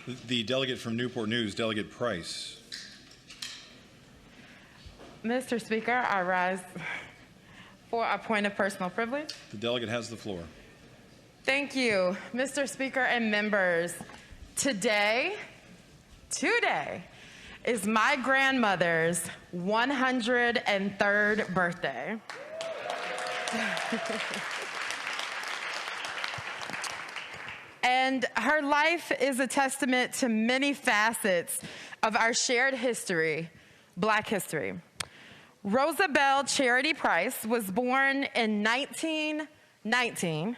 The delegate from Newport News, Delegate Price. Mr. Speaker, I rise for a point of personal privilege. The delegate has the floor. Thank you, Mr. Speaker and members. Today is my grandmother's 103rd birthday. And her life is a testament to many facets of our shared history, Black history. Rosa Belle Charity Price was born in 1919,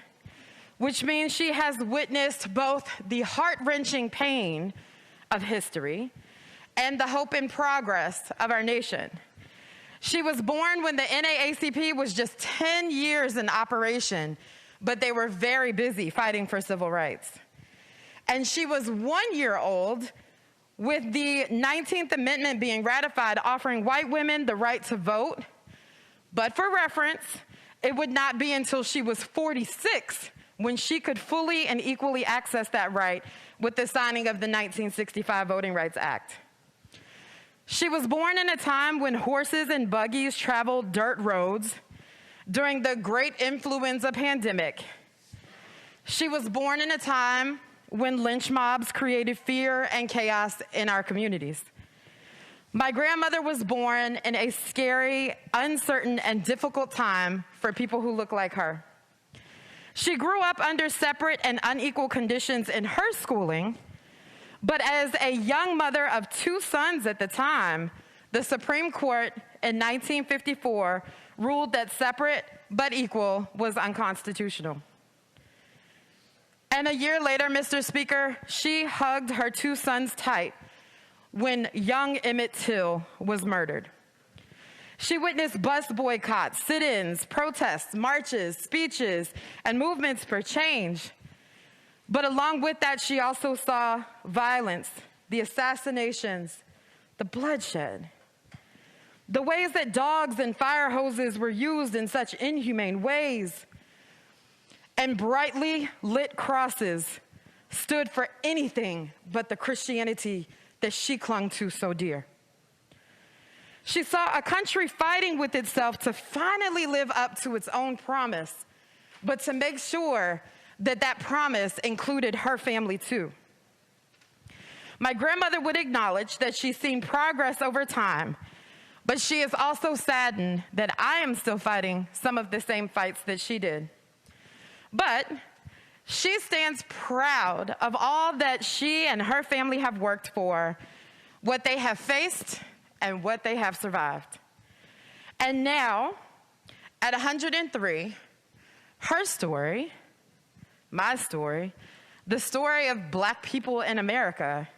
which means she has witnessed both the heart-wrenching pain of history and the hope and progress of our nation. She was born when the NAACP was just 10 years in operation, but they were very busy fighting for civil rights. And she was 1 year old with the 19th Amendment being ratified, offering white women the right to vote. But for reference, it would not be until she was 46 when she could fully and equally access that right with the signing of the 1965 Voting Rights Act. She was born in a time when horses and buggies traveled dirt roads during the great influenza pandemic. She was born in a time when lynch mobs created fear and chaos in our communities. My grandmother was born in a scary, uncertain, and difficult time for people who look like her. She grew up under separate and unequal conditions in her schooling, but as a young mother of 2 sons at the time, the Supreme Court in 1954 ruled that separate but equal was unconstitutional. And a year later, Mr. Speaker, she hugged her 2 sons tight when young Emmett Till was murdered. She witnessed bus boycotts, sit-ins, protests, marches, speeches, and movements for change. But along with that, she also saw violence, the assassinations, the bloodshed, the ways that dogs and fire hoses were used in such inhumane ways, and brightly lit crosses stood for anything but the Christianity that she clung to so dear. She saw a country fighting with itself to finally live up to its own promise, but to make sure that that promise included her family too. My grandmother would acknowledge that she's seen progress over time, but she is also saddened that I am still fighting some of the same fights that she did. But she stands proud of all that she and her family have worked for, what they have faced, and what they have survived. And now, at 103, her story, my story, the story of Black people in America,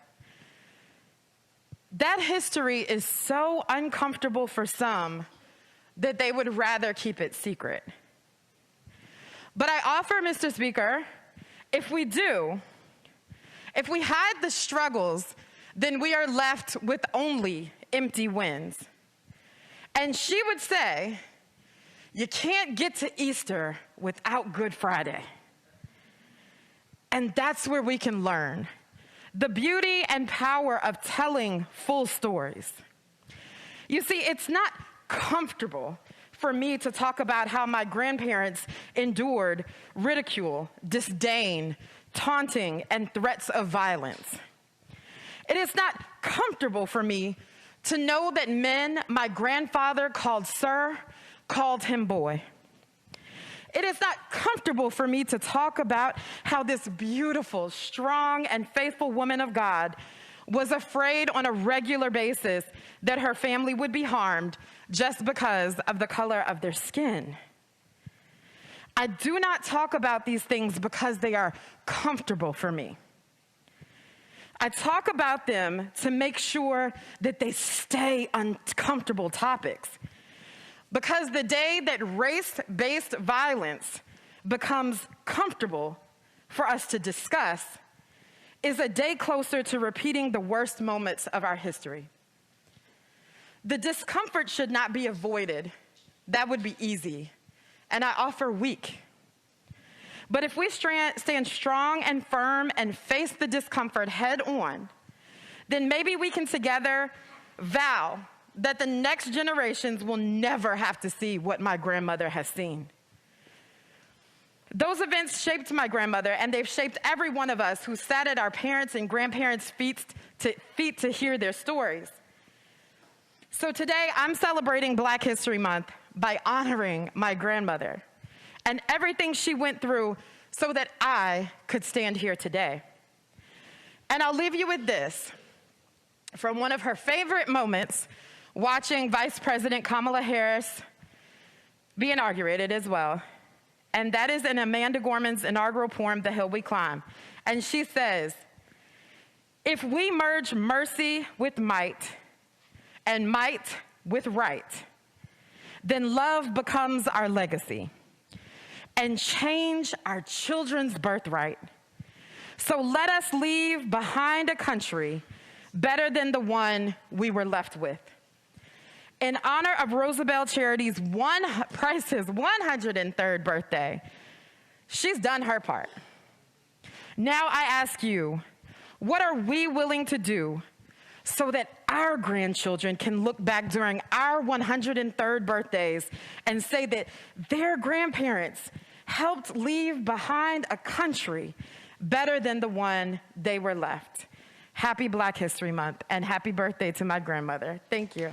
that history is so uncomfortable for some that they would rather keep it secret. But I offer, Mr. Speaker, if we hide the struggles, then we are left with only empty wins. And she would say, you can't get to Easter without Good Friday. And that's where we can learn the beauty and power of telling full stories. You see, it's not comfortable for me to talk about how my grandparents endured ridicule, disdain, taunting, and threats of violence. It is not comfortable for me to know that men my grandfather called sir called him boy. It is not comfortable for me to talk about how this beautiful, strong, and faithful woman of God was afraid on a regular basis that her family would be harmed just because of the color of their skin. I do not talk about these things because they are comfortable for me. I talk about them to make sure that they stay uncomfortable topics. Because the day that race-based violence becomes comfortable for us to discuss is a day closer to repeating the worst moments of our history. The discomfort should not be avoided. That would be easy. And I offer weak. But if we stand strong and firm and face the discomfort head on, then maybe we can together vow that the next generations will never have to see what my grandmother has seen. Those events shaped my grandmother, and they've shaped every one of us who sat at our parents' and grandparents' feet to hear their stories. So today, I'm celebrating Black History Month by honoring my grandmother and everything she went through so that I could stand here today. And I'll leave you with this from one of her favorite moments, watching Vice President Kamala Harris be inaugurated as well. And that is in Amanda Gorman's inaugural poem, The Hill We Climb. And she says, "If we merge mercy with might and might with right, then love becomes our legacy and change our children's birthright. So let us leave behind a country better than the one we were left with." In honor of Rosa Belle Charity's Price's 103rd birthday, she's done her part. Now I ask you, what are we willing to do so that our grandchildren can look back during our 103rd birthdays and say that their grandparents helped leave behind a country better than the one they were left? Happy Black History Month, and happy birthday to my grandmother. Thank you.